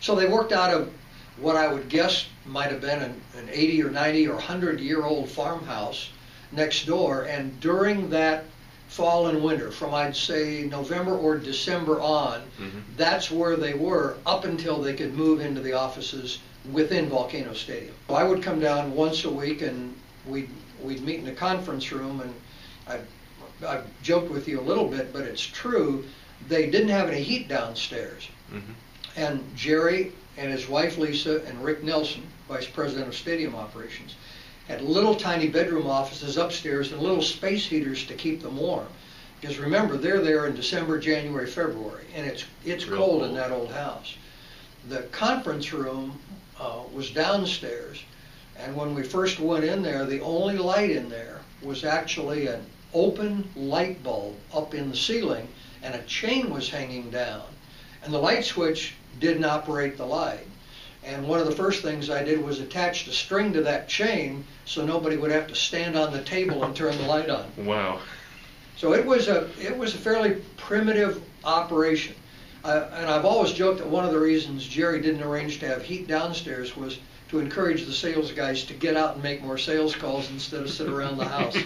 So they worked out of what I would guess might have been an 80 or 90 or 100-year-old farmhouse next door, and during that fall and winter, from I'd say November or December on, that's where they were up until they could move into the offices within Volcano Stadium. I would come down once a week and we'd meet in the conference room, and I've joked with you a little bit, but it's true, they didn't have any heat downstairs. And Jerry and his wife Lisa and Rick Nelson, Vice President of Stadium Operations, had little tiny bedroom offices upstairs and little space heaters to keep them warm. Because remember, they're there in December, January, February, and it's cold in that old house. The conference room was downstairs, and when we first went in there, the only light in there was actually an open light bulb up in the ceiling, and a chain was hanging down, and the light switch didn't operate the light. And one of the first things I did was attach the string to that chain so nobody would have to stand on the table and turn the light on. Wow. So it was a fairly primitive operation. And I've always joked that one of the reasons Jerry didn't arrange to have heat downstairs was to encourage the sales guys to get out and make more sales calls instead of sit around the house.